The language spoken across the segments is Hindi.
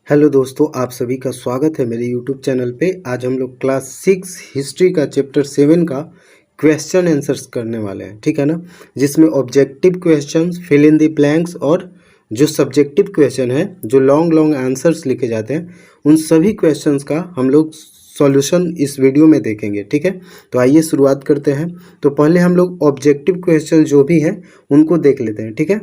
हेलो दोस्तों, आप सभी का स्वागत है मेरे यूट्यूब चैनल पे। आज हम लोग क्लास 6 हिस्ट्री का चैप्टर 7 का क्वेश्चन आंसर्स करने वाले हैं, ठीक है ना। जिसमें objective questions, fill in the blanks और जो सब्जेक्टिव क्वेश्चन है, जो लॉन्ग लॉन्ग आंसर्स लिखे जाते हैं, उन सभी क्वेश्चंस का हम लोग सॉल्यूशन इस वीडियो में देखेंगे, ठीक है। तो आइए शुरुआत करते हैं। तो पहले हम लोग ऑब्जेक्टिव क्वेश्चन जो भी हैं उनको देख लेते हैं, ठीक है।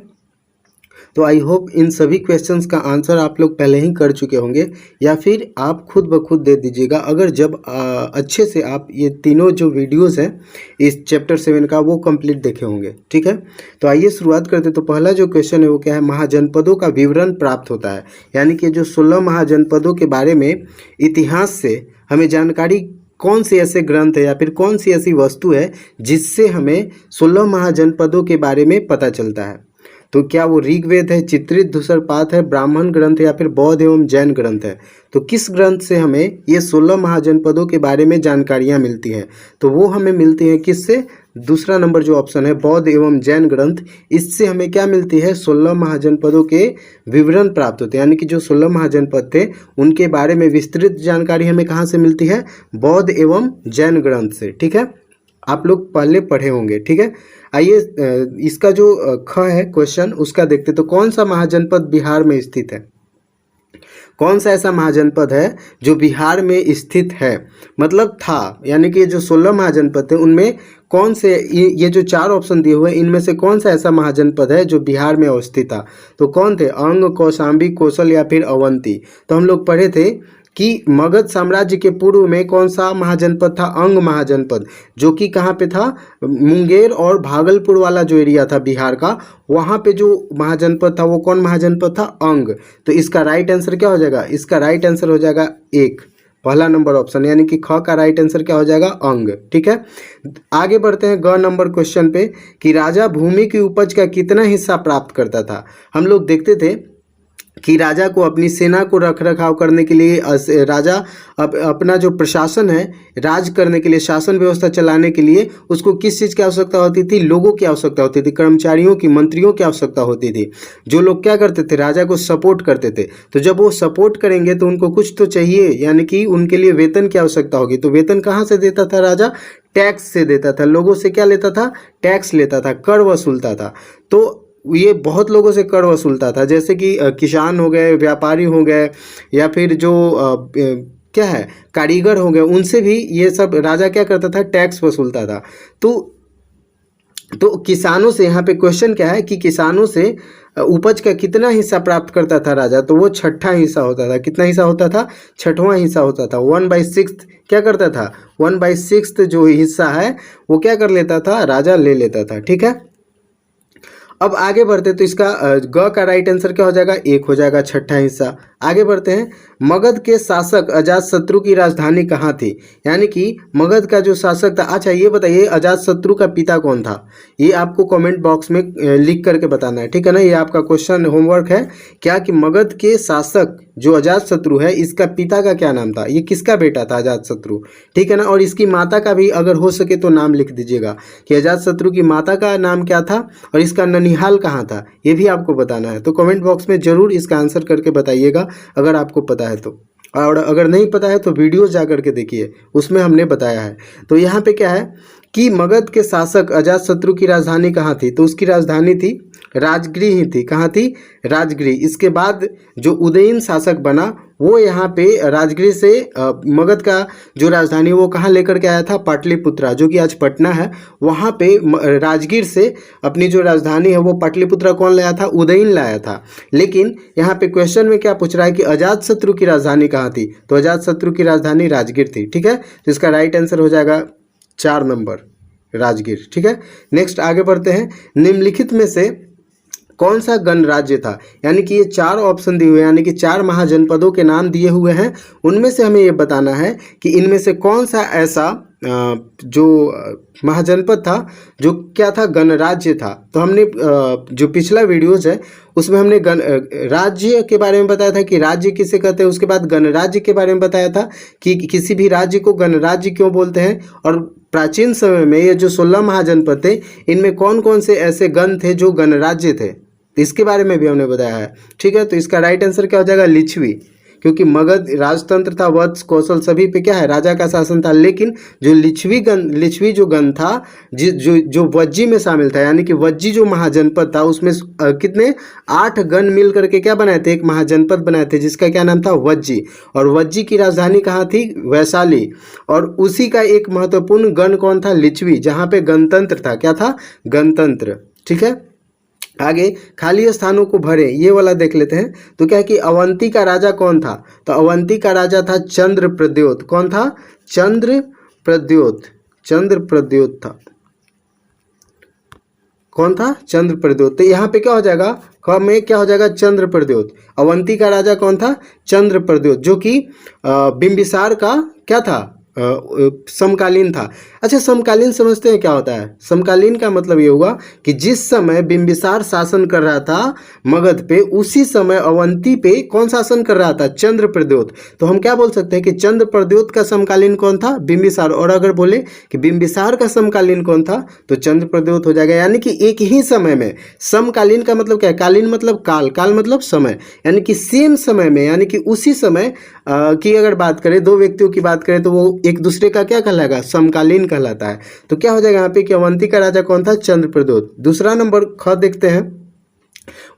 तो आई होप इन सभी क्वेश्चंस का आंसर आप लोग पहले ही कर चुके होंगे या फिर आप खुद ब खुद दे दीजिएगा अगर जब अच्छे से आप ये तीनों जो वीडियोस हैं इस चैप्टर 7 का वो कंप्लीट देखे होंगे, ठीक है। तो आइए शुरुआत करते। तो पहला जो क्वेश्चन है वो क्या है, महाजनपदों का विवरण प्राप्त होता है। यानी कि जो 16 महाजनपदों के बारे में इतिहास से हमें जानकारी कौन से ऐसे ग्रंथ है या फिर कौन सी ऐसी वस्तु है जिससे हमें 16 महाजनपदों के बारे में पता चलता है। तो क्या वो ऋग्वेद है, चित्रित धूसरपात है, ब्राह्मण ग्रंथ है या फिर बौद्ध एवं जैन ग्रंथ है। तो किस ग्रंथ से हमें ये 16 महाजनपदों के बारे में जानकारियाँ मिलती हैं? तो वो हमें मिलती हैं किससे? दूसरा नंबर जो ऑप्शन है बौद्ध एवं जैन ग्रंथ, इससे हमें क्या मिलती है? 16 महाजनपदों के विवरण प्राप्त होते हैं। यानी कि जो 16 महाजनपद थे उनके बारे में विस्तृत जानकारी हमें कहाँ से मिलती है? बौद्ध एवं जैन ग्रंथ से, ठीक है। आप लोग पहले पढ़े होंगे, ठीक है। आइए इसका जो ख है क्वेश्चन उसका देखते। तो कौन सा महाजनपद बिहार में स्थित है? कौन सा ऐसा महाजनपद है जो बिहार में स्थित है, मतलब था। यानी कि जो 16 महाजनपद थे उनमें कौन से, ये जो चार ऑप्शन दिए हुए हैं इनमें से कौन सा ऐसा महाजनपद है जो बिहार में अवस्थित था? तो कौन थे? अंग, कौशाम्बी, कौशल या फिर अवंती। तो हम लोग पढ़े थे कि मगध साम्राज्य के पूर्व में कौन सा महाजनपद था? अंग महाजनपद, जो कि कहाँ पे था? मुंगेर और भागलपुर वाला जो एरिया था बिहार का, वहाँ पे जो महाजनपद था वो कौन महाजनपद था? अंग। तो इसका राइट आंसर क्या हो जाएगा? इसका राइट आंसर हो जाएगा एक, पहला नंबर ऑप्शन, यानी कि ख का राइट आंसर क्या हो जाएगा? अंग, ठीक है। आगे बढ़ते हैं ग नंबर क्वेश्चन पे कि राजा भूमि की उपज का कितना हिस्सा प्राप्त करता था? हम लोग देखते थे कि राजा को अपनी सेना को रख रखाव करने के लिए राजा अपना जो प्रशासन है, राज करने के लिए, शासन व्यवस्था चलाने के लिए उसको किस चीज़ की आवश्यकता होती थी? लोगों की आवश्यकता होती थी, कर्मचारियों की, मंत्रियों की आवश्यकता होती थी, जो लोग क्या करते थे? राजा को सपोर्ट करते थे। तो जब वो सपोर्ट करेंगे तो उनको कुछ तो चाहिए, यानी कि उनके लिए वेतन की आवश्यकता होगी। तो वेतन कहाँ से देता था राजा? टैक्स से देता था। लोगों से क्या लेता था? टैक्स लेता था, कर वसूलता था। तो ये बहुत लोगों से कर वसूलता था, जैसे कि किसान हो गए, व्यापारी हो गए, या फिर जो क्या है, कारीगर हो गए, उनसे भी ये सब राजा क्या करता था? टैक्स वसूलता था। तो किसानों से, यहाँ पे क्वेश्चन क्या है कि किसानों से उपज का कितना हिस्सा प्राप्त करता था राजा? तो वो छठा हिस्सा होता था। कितना हिस्सा होता था? छठवां हिस्सा होता था। 1/6 क्या करता था? 1/6 जो हिस्सा है वो क्या कर लेता था? राजा ले लेता था, ठीक है। अब आगे बढ़ते तो इसका ग का राइट आंसर क्या हो जाएगा? एक हो जाएगा, छठा हिस्सा। आगे बढ़ते हैं, मगध के शासक अजातशत्रु की राजधानी कहाँ थी? यानी कि मगध का जो शासक था, अच्छा ये बताइए अजातशत्रु का पिता कौन था? ये आपको कमेंट बॉक्स में लिख करके बताना है, ठीक है ना। ये आपका क्वेश्चन होमवर्क है क्या, कि मगध के शासक जो अजातशत्रु है इसका पिता का क्या नाम था? ये किसका बेटा था अजातशत्रु, ठीक है ना। और इसकी माता का भी अगर हो सके तो नाम लिख दीजिएगा कि अजातशत्रु की माता का नाम क्या था और इसका ननिहाल कहाँ था, ये भी आपको बताना है। तो कमेंट बॉक्स में जरूर इसका आंसर करके बताइएगा अगर आपको पता है तो, और अगर नहीं पता है तो वीडियो जा करके देखिए, उसमें हमने बताया है। तो यहाँ पे क्या है कि मगध के शासक अजातशत्रु की राजधानी कहाँ थी? तो उसकी राजधानी थी राजगृह ही थी। कहाँ थी? राजगृह। इसके बाद जो उदयन शासक बना वो यहाँ पे राजगृह से मगध का जो राजधानी वो कहाँ लेकर के आया था? पाटलिपुत्रा, जो कि आज पटना है। वहाँ पे राजगीर से अपनी जो राजधानी है वो पाटलिपुत्रा कौन लाया था? उदयन लाया था। लेकिन यहाँ पे क्वेश्चन में क्या पूछ रहा है कि अजातशत्रु की राजधानी कहाँ थी? तो अजातशत्रु की राजधानी राजगीर थी, ठीक है। तो इसका राइट आंसर हो जाएगा 4 नंबर, राजगीर, ठीक है। नेक्स्ट आगे बढ़ते हैं, निम्नलिखित में से कौन सा गणराज्य था? यानी कि ये 4 ऑप्शन दिए हुए हैं, यानी कि 4 महाजनपदों के नाम दिए हुए हैं, उनमें से हमें ये बताना है कि इनमें से कौन सा ऐसा जो महाजनपद था जो क्या था? गणराज्य था। तो हमने जो पिछला वीडियोज है उसमें हमने राज्य के बारे में बताया था कि राज्य किसे कहते हैं, उसके बाद गणराज्य के बारे में बताया था कि किसी भी राज्य को गणराज्य क्यों बोलते हैं, और प्राचीन समय में ये जो 16 महाजनपद थे इनमें कौन कौन से ऐसे गण थे जो गणराज्य थे, इसके बारे में भी हमने बताया है, ठीक है। तो इसका राइट आंसर क्या हो जाएगा? लिच्छवी। क्योंकि मगध राजतंत्र था, वत्स कौशल सभी पे क्या है राजा का शासन था। लेकिन जो लिच्छवी जो गण था जो वज्जी में शामिल था, यानी कि वज्जी जो महाजनपद था उसमें कितने 8 गण मिल करके क्या बनाए थे, एक महाजनपद बनाए थे जिसका क्या नाम था वज्जी। और वज्जी की राजधानी कहाँ थी, वैशाली। और उसी का एक महत्वपूर्ण गण कौन था, लिच्छवी, जहाँ पे गणतंत्र था, क्या था, गणतंत्र। ठीक है, आगे खाली स्थानों को भरे, ये वाला देख लेते हैं। तो क्या है कि अवंती का राजा कौन था, तो अवंती का राजा था चंद्रप्रद्योत। कौन था, चंद्रप्रद्योत, चंद्रप्रद्योत था। कौन था, चंद्रप्रद्योत। तो यहाँ पे क्या हो जाएगा, ख में क्या हो जाएगा, चंद्रप्रद्योत। अवंती का राजा कौन था, चंद्रप्रद्योत, जो कि बिंबिसार का क्या था, समकालीन था। अच्छा, समकालीन समझते हैं क्या होता है, समकालीन का मतलब ये हुआ कि जिस समय बिंबिसार शासन कर रहा था मगध पे, उसी समय अवंती पे कौन शासन कर रहा था, चंद्रप्रद्योत। तो हम क्या बोल सकते हैं कि चंद्रप्रद्योत का समकालीन कौन था, बिंबिसार। और अगर बोले कि बिंबिसार का समकालीन कौन था, तो चंद्रप्रद्योत हो जाएगा। यानी कि एक ही समय में, समकालीन का मतलब क्या है, कालीन मतलब काल, काल मतलब समय, यानी कि सेम समय में, यानी कि उसी समय की अगर बात करें, दो व्यक्तियों की बात करें, तो वो एक दूसरे का क्या कहलाएगा, समकालीन कहलाता है। तो क्या हो जाएगा यहाँ पे कि अवंती का राजा कौन था, चंद्रप्रद्योत। दूसरा नंबर ख देखते हैं,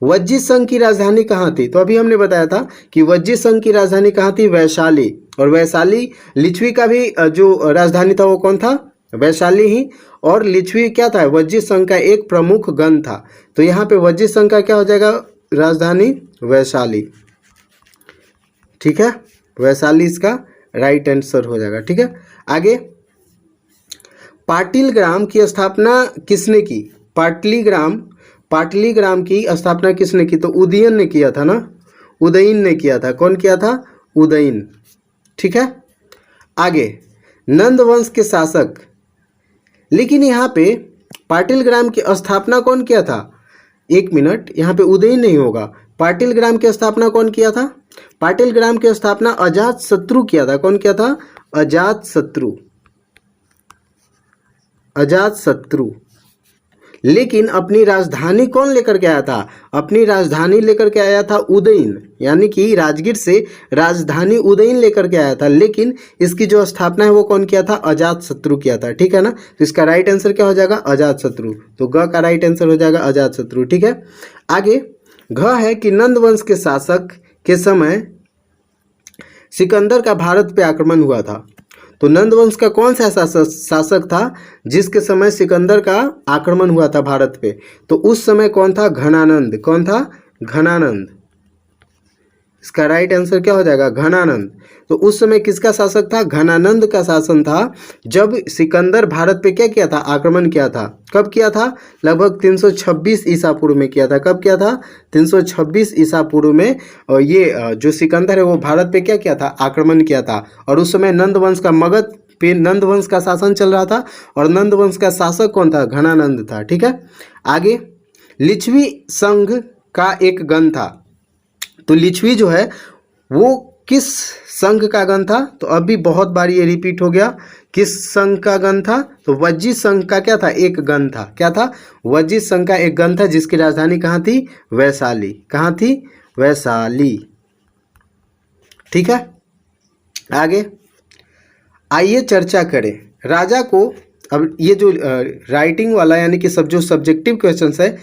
वज्जी संघ की राजधानी कहाँ थी। तो अभी हमने बताया था कि वज्जी संघ की राजधानी कहाँ थी, वैशाली। और वैशाली, लिच्छवी का भी जो राजधानी था वो कौन था, वैशाली ही। और लिच्छवी क्या था, वज्जी संघ का एक प्रमुख गण था। तो यहाँ पे वज्जी संघ का क्या हो जाएगा, राजधानी वैशाली। ठीक है, वैशाली इसका राइट आंसर हो जाएगा। ठीक है, आगे पाटिल ग्राम की स्थापना किसने की, पाटलीग्राम की स्थापना किसने की, तो उदयन ने किया था ना, उदयन ने किया था। कौन किया था, उदयन। ठीक है, आगे नंद वंश के शासक, लेकिन यहाँ पे पाटिलग्राम की स्थापना कौन किया था, एक मिनट, यहाँ पे उदयन नहीं होगा। पाटिलग्राम की स्थापना कौन किया था, पाटिलग्राम की स्थापना अजातशत्रु किया था। कौन किया था, अजातशत्रु, अजातशत्रु। लेकिन अपनी राजधानी कौन लेकर के आया था, अपनी राजधानी लेकर के आया था उदयन, यानी कि राजगीर से राजधानी उदयन लेकर के आया था। लेकिन इसकी जो स्थापना है वो कौन किया था, अजातशत्रु किया था। ठीक है ना, तो इसका राइट आंसर क्या हो जाएगा, अजातशत्रु। तो ग का राइट आंसर हो जाएगा अजातशत्रु। ठीक है, आगे घ है कि नंद वंश के शासक के समय सिकंदर का भारत पे आक्रमण हुआ था। तो नंद वंश का कौन सा शासक था जिसके समय सिकंदर का आक्रमण हुआ था भारत पे, तो उस समय कौन था, घनानंद। कौन था, घनानंद। इसका राइट आंसर क्या हो जाएगा, घनानंद। तो उस समय किसका शासक था, घनानंद का शासन था, जब सिकंदर भारत पे क्या किया था, आक्रमण किया था। कब किया था, लगभग 326 ईसा पूर्व में किया था। कब किया था, 326 ईसा पूर्व में। और ये जो सिकंदर है वो भारत पे क्या किया था, आक्रमण किया था। और उस समय नंद वंश का, मगध पे नंद वंश का शासन चल रहा था, और नंद वंश का शासक कौन था, घनानंद था। ठीक है, आगे लिच्छवी संघ का एक गण था। तो लिच्छवी जो है वो किस संघ का गण था, तो अभी बहुत बार ये रिपीट हो गया, किस संघ का गण था, तो वज्जी संघ का क्या था, एक गण था। क्या था, वज्जी संघ का एक गण था, जिसकी राजधानी कहाँ थी, वैशाली। कहाँ थी, वैशाली। ठीक है, आगे आइए चर्चा करें राजा को। अब ये जो राइटिंग वाला यानी कि सब जो सब्जेक्टिव क्वेश्चंस है,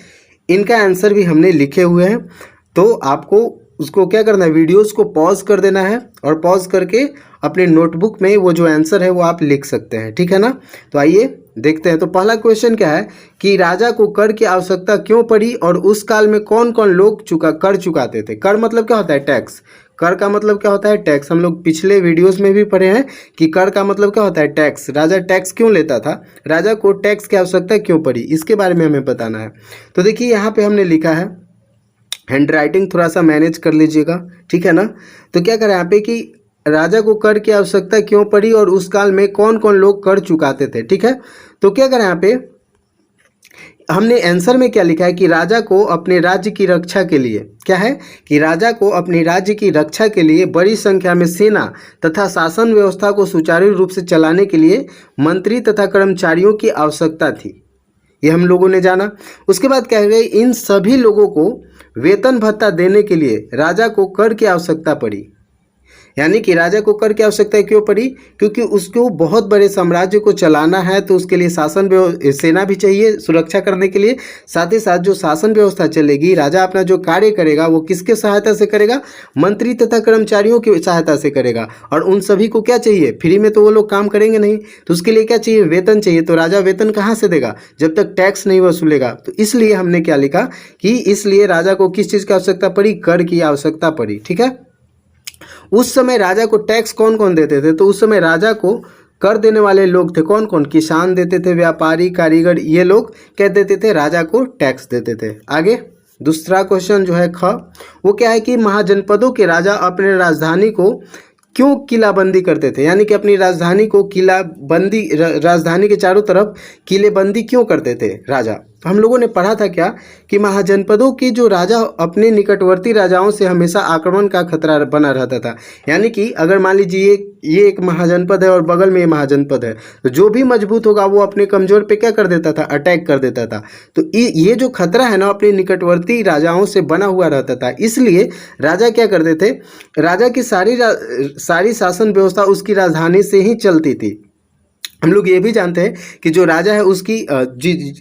इनका आंसर भी हमने लिखे हुए हैं। तो आपको उसको क्या करना है, वीडियोस को पॉज कर देना है, और पॉज करके अपने नोटबुक में वो जो आंसर है वो आप लिख सकते हैं। ठीक है ना, तो आइए देखते हैं। तो पहला क्वेश्चन क्या है कि राजा को कर की आवश्यकता क्यों पड़ी, और उस काल में कौन कौन लोग कर चुकाते थे। कर मतलब क्या होता है, टैक्स। कर का मतलब क्या होता है, टैक्स। हम लोग पिछले वीडियोस में भी पढ़े हैं कि कर का मतलब क्या होता है, टैक्स। राजा टैक्स क्यों लेता था, राजा को टैक्स की आवश्यकता क्यों पड़ी, इसके बारे में हमें बताना है। तो देखिए यहाँ पे हमने लिखा है, हैंड राइटिंग थोड़ा सा मैनेज कर लीजिएगा। ठीक है ना, तो क्या करें यहाँ पे कि राजा को कर की आवश्यकता क्यों पड़ी और उस काल में कौन कौन लोग कर चुकाते थे। ठीक है, तो क्या करें यहाँ पे, हमने आंसर में क्या लिखा है कि राजा को अपने राज्य की रक्षा के लिए, क्या है कि राजा को अपने राज्य की रक्षा के लिए बड़ी संख्या में सेना तथा शासन व्यवस्था को सुचारू रूप से चलाने के लिए मंत्री तथा कर्मचारियों की आवश्यकता थी। ये हम लोगों ने जाना। उसके बाद क्या है, इन सभी लोगों को वेतन भत्ता देने के लिए राजा को कर की आवश्यकता पड़ी। यानी कि राजा को कर की आवश्यकता क्यों पड़ी? क्योंकि उसको बहुत बड़े साम्राज्य को चलाना है, तो उसके लिए सेना भी चाहिए सुरक्षा करने के लिए। साथ ही साथ जो शासन व्यवस्था चलेगी, राजा अपना जो कार्य करेगा वो किसके सहायता से करेगा? मंत्री तथा कर्मचारियों की सहायता से करेगा। और उन सभी को क्या चाहिए? फ्री में तो वो लोग काम करेंगे नहीं, तो उसके लिए क्या चाहिए? वेतन चाहिए। तो राजा वेतन कहाँ से देगा जब तक टैक्स नहीं वसूलेगा? तो इसलिए हमने क्या लिखा कि इसलिए राजा को किस चीज़ की आवश्यकता पड़ी? कर की आवश्यकता पड़ी। ठीक है। उस समय राजा को टैक्स कौन कौन देते थे? तो उस समय राजा को कर देने वाले लोग थे कौन कौन? किसान देते थे, व्यापारी, कारीगर, ये लोग क्या देते थे? राजा को टैक्स देते थे। आगे दूसरा क्वेश्चन जो है ख, वो क्या है कि महाजनपदों के राजा अपने राजधानी को क्यों किलाबंदी करते थे? यानी कि अपनी राजधानी को किलाबंदी, राजधानी के चारों तरफ किलेबंदी क्यों करते थे राजा? तो हम लोगों ने पढ़ा था क्या कि महाजनपदों के जो राजा अपने निकटवर्ती राजाओं से हमेशा आक्रमण का खतरा बना रहता था। यानी कि अगर मान लीजिए ये एक महाजनपद है और बगल में ये महाजनपद है, तो जो भी मजबूत होगा वो अपने कमजोर पे क्या कर देता था? अटैक कर देता था। तो ये जो खतरा है ना अपने निकटवर्ती राजाओं से बना हुआ रहता था। इसलिए राजा क्या करते थे? राजा की सारी शासन व्यवस्था उसकी राजधानी से ही चलती थी। हम लोग ये भी जानते हैं कि जो राजा है उसकी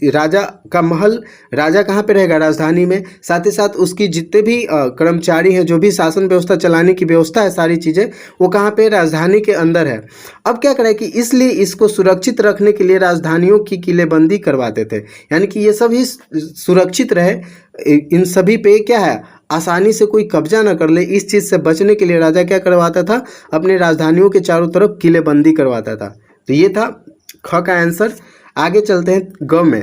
राजा का महल, राजा कहाँ पे रहेगा? राजधानी में। साथ ही साथ उसकी जितने भी कर्मचारी हैं, जो भी शासन व्यवस्था चलाने की व्यवस्था है, सारी चीज़ें वो कहाँ पे? राजधानी के अंदर है। अब क्या करें कि इसलिए इसको सुरक्षित रखने के लिए राजधानियों की किलेबंदी करवाते थे। यानी कि ये सभी सुरक्षित रहे, इन सभी पे क्या है? आसानी से कोई कब्जा न कर ले, इस चीज़ से बचने के लिए राजा क्या करवाता था? अपने राजधानियों के चारों तरफ किलेबंदी करवाता था। तो ये था ख का आंसर। आगे चलते हैं ग में।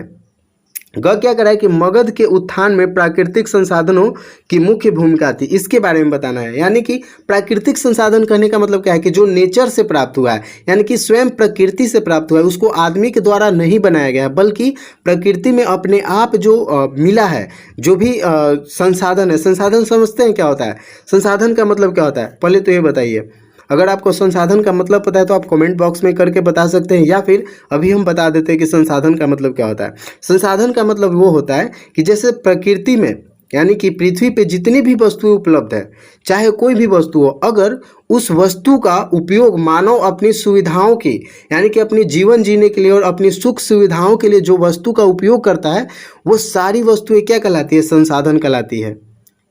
ग क्या करा है कि मगध के उत्थान में प्राकृतिक संसाधनों की मुख्य भूमिका थी, इसके बारे में बताना है। यानी कि प्राकृतिक संसाधन कहने का मतलब क्या है कि जो नेचर से प्राप्त हुआ है, यानी कि स्वयं प्रकृति से प्राप्त हुआ है, उसको आदमी के द्वारा नहीं बनाया गया है, बल्कि प्रकृति में अपने आप जो मिला है, जो भी संसाधन है। संसाधन समझते हैं क्या होता है? संसाधन का मतलब क्या होता है? पहले तो ये बताइए। अगर आपको संसाधन का मतलब पता है तो आप कमेंट बॉक्स में करके बता सकते हैं, या फिर अभी हम बता देते हैं कि संसाधन का मतलब क्या होता है। संसाधन का मतलब वो होता है कि जैसे प्रकृति में, यानी कि पृथ्वी पे जितनी भी वस्तुएं उपलब्ध है, चाहे कोई भी वस्तु हो, अगर उस वस्तु का उपयोग मानव अपनी सुविधाओं की, यानी कि अपनी जीवन जीने के लिए और अपनी सुख सुविधाओं के लिए जो वस्तु का उपयोग करता है, वो सारी वस्तुएं क्या कहलाती है? संसाधन कहलाती है।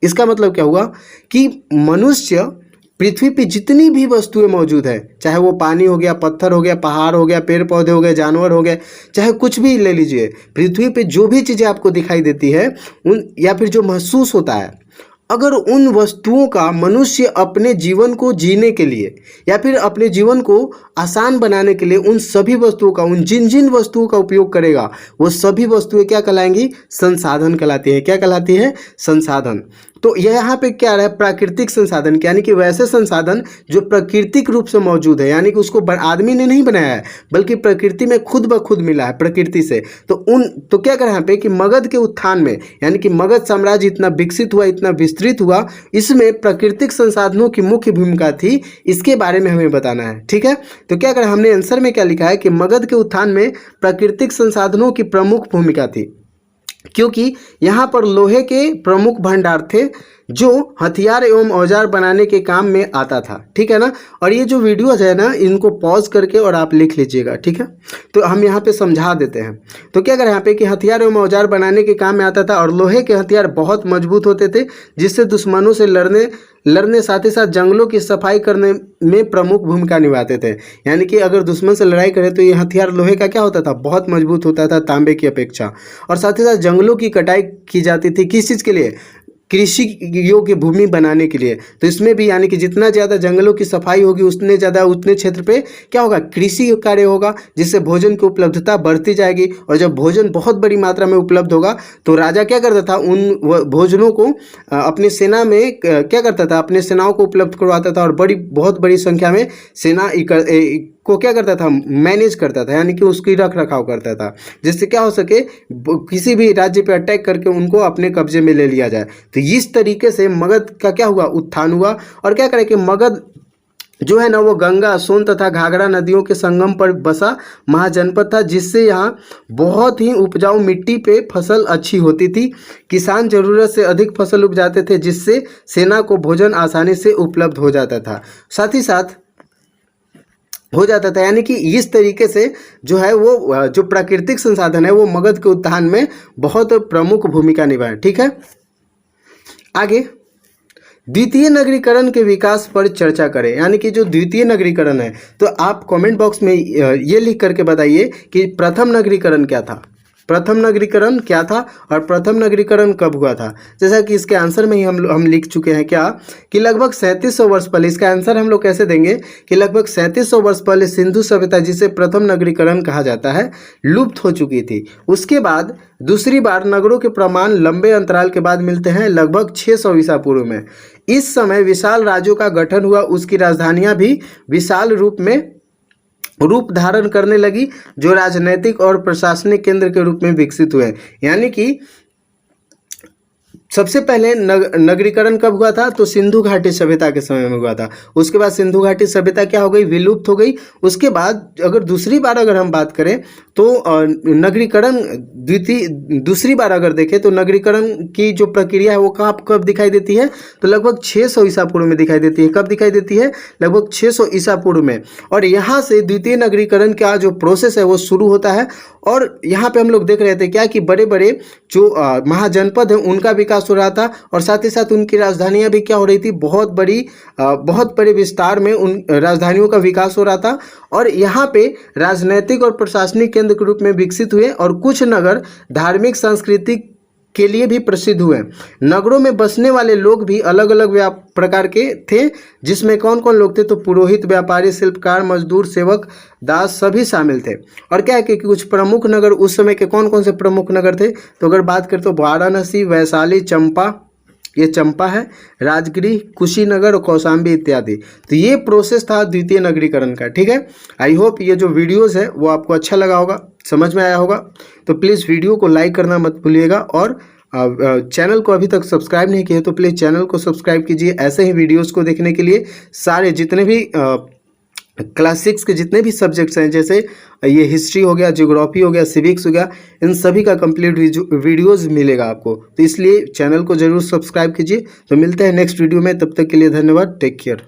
इसका मतलब क्या हुआ कि मनुष्य पृथ्वी पे जितनी भी वस्तुएं मौजूद है, चाहे वो पानी हो गया, पत्थर हो गया, पहाड़ हो गया, पेड़ पौधे हो गए, जानवर हो गए, चाहे कुछ भी ले लीजिए, पृथ्वी पे जो भी चीज़ें आपको दिखाई देती है उन, या फिर जो महसूस होता है, अगर उन वस्तुओं का मनुष्य अपने जीवन को जीने के लिए या फिर अपने जीवन को आसान बनाने के लिए उन सभी वस्तुओं का, उन जिन जिन वस्तुओं का उपयोग करेगा, वो सभी वस्तुएं क्या कहलाएंगी? संसाधन कहलाती है। क्या कहलाती है? संसाधन। तो यहाँ पे क्या है? प्राकृतिक संसाधन, यानी कि वैसे संसाधन जो प्राकृतिक रूप से मौजूद है, यानी कि उसको आदमी ने नहीं बनाया है, बल्कि प्रकृति में खुद ब खुद मिला है प्रकृति से। तो क्या करें यहाँ पे कि मगध के उत्थान में, यानी कि मगध साम्राज्य इतना विकसित हुआ, इतना विस्तृत हुआ, इसमें प्राकृतिक संसाधनों की मुख्य भूमिका थी, इसके बारे में हमें बताना है। ठीक है। तो क्या करें, हमने आंसर में क्या लिखा है कि मगध के उत्थान में प्राकृतिक संसाधनों की प्रमुख भूमिका थी, क्योंकि यहाँ पर लोहे के प्रमुख भंडार थे जो हथियार एवं औजार बनाने के काम में आता था। ठीक है ना। और ये जो वीडियोज है ना, इनको पॉज करके और आप लिख लीजिएगा। ठीक है। तो हम यहाँ पे समझा देते हैं। तो क्या करें यहाँ पे कि हथियार एवं औजार बनाने के काम में आता था, और लोहे के हथियार बहुत मजबूत होते थे, जिससे दुश्मनों से लड़ने साथ ही साथ जंगलों की सफाई करने में प्रमुख भूमिका निभाते थे। यानी कि अगर दुश्मन से लड़ाई करें तो ये हथियार लोहे का क्या होता था? बहुत मजबूत होता था तांबे की अपेक्षा। और साथ ही साथ जंगलों की कटाई की जाती थी, किस चीज़ के लिए? कृषि योग्य भूमि बनाने के लिए। तो इसमें भी यानी कि जितना ज़्यादा जंगलों की सफाई होगी उतने ज़्यादा उतने क्षेत्र पे क्या होगा? कृषि कार्य होगा, जिससे भोजन की उपलब्धता बढ़ती जाएगी। और जब भोजन बहुत बड़ी मात्रा में उपलब्ध होगा तो राजा क्या करता था? उन भोजनों को अपनी सेना में क्या करता था? अपने सेनाओं को उपलब्ध करवाता था, और बहुत बड़ी संख्या में सेना को क्या करता था? मैनेज करता था, यानी कि उसकी रख रखाव करता था, जिससे क्या हो सके किसी भी राज्य पे अटैक करके उनको अपने कब्जे में ले लिया जाए। तो इस तरीके से मगध का क्या हुआ? उत्थान हुआ। और क्या करें कि मगध जो है ना वो गंगा, सोन तथा घाघरा नदियों के संगम पर बसा महाजनपद था, जिससे यहाँ बहुत ही उपजाऊ मिट्टी पे फसल अच्छी होती थी। किसान जरूरत से अधिक फसल उपजाते थे, जिससे सेना को भोजन आसानी से उपलब्ध हो जाता था, साथ ही साथ हो जाता था। यानी कि इस तरीके से जो है वो जो प्राकृतिक संसाधन है वो मगध के उत्थान में बहुत प्रमुख भूमिका निभाए। ठीक है, आगे द्वितीय नगरीकरण के विकास पर चर्चा करें। यानी कि जो द्वितीय नगरीकरण है, तो आप कमेंट बॉक्स में ये लिख करके बताइए कि प्रथम नगरीकरण क्या था, प्रथम नगरीकरण क्या था और प्रथम नगरीकरण कब हुआ था। जैसा कि इसके आंसर में ही हम लिख चुके हैं क्या कि लगभग 3700 वर्ष पहले। इसका आंसर हम लोग कैसे देंगे कि लगभग 3700 वर्ष पहले सिंधु सभ्यता, जिसे प्रथम नगरीकरण कहा जाता है, लुप्त हो चुकी थी। उसके बाद दूसरी बार नगरों के प्रमाण लंबे अंतराल के बाद मिलते हैं, लगभग 600 ईसा पूर्व में। इस समय विशाल राज्यों का गठन हुआ, उसकी राजधानियां भी विशाल रूप धारण करने लगी, जो राजनीतिक और प्रशासनिक केंद्र के रूप में विकसित हुए। यानी कि सबसे पहले नगरीकरण कब हुआ था, तो सिंधु घाटी सभ्यता के समय में हुआ था। उसके बाद सिंधु घाटी सभ्यता क्या हो गई, विलुप्त हो गई। उसके बाद अगर दूसरी बार अगर हम बात करें तो नगरीकरण दूसरी बार अगर देखें तो नगरीकरण की जो प्रक्रिया है वो कब दिखाई देती है, तो लगभग 600 ईसा पूर्व में दिखाई देती है। कब दिखाई देती है, लगभग 600 ईसा पूर्व में। और यहाँ से द्वितीय नगरीकरण का जो प्रोसेस है वो शुरू होता है। और यहाँ पे हम लोग देख रहे थे क्या कि बड़े बड़े जो महाजनपद हैं उनका विकास हो रहा था, और साथ ही साथ उनकी राजधानियां भी क्या हो रही थी, बहुत बड़े विस्तार में उन राजधानियों का विकास हो रहा था। और यहाँ पे राजनीतिक और प्रशासनिक केंद्र के रूप में विकसित हुए, और कुछ नगर धार्मिक सांस्कृतिक के लिए भी प्रसिद्ध हुए। नगरों में बसने वाले लोग भी अलग अलग प्रकार के थे, जिसमें कौन कौन लोग थे, तो पुरोहित, व्यापारी, शिल्पकार, मजदूर, सेवक, दास सभी शामिल थे। और क्या है कि कुछ प्रमुख नगर उस समय के कौन कौन से प्रमुख नगर थे, तो अगर बात करें तो वाराणसी, वैशाली, चंपा, ये चंपा है, राजगिरी, कुशीनगर और कौशाम्बी इत्यादि। तो ये प्रोसेस था द्वितीय नगरीकरण का। ठीक है, आई होप ये जो वीडियोस है वो आपको अच्छा लगा होगा, समझ में आया होगा। तो प्लीज़ वीडियो को लाइक करना मत भूलिएगा, और चैनल को अभी तक सब्सक्राइब नहीं किया तो प्लीज़ चैनल को सब्सक्राइब कीजिए। ऐसे ही वीडियोस को देखने के लिए सारे जितने भी क्लास 6 के जितने भी सब्जेक्ट्स हैं, जैसे ये हिस्ट्री हो गया, ज्योग्राफी हो गया, सिविक्स हो गया, इन सभी का कंप्लीट वीडियोस मिलेगा आपको। तो इसलिए चैनल को ज़रूर सब्सक्राइब कीजिए। तो मिलते हैं नेक्स्ट वीडियो में, तब तक के लिए धन्यवाद, टेक केयर।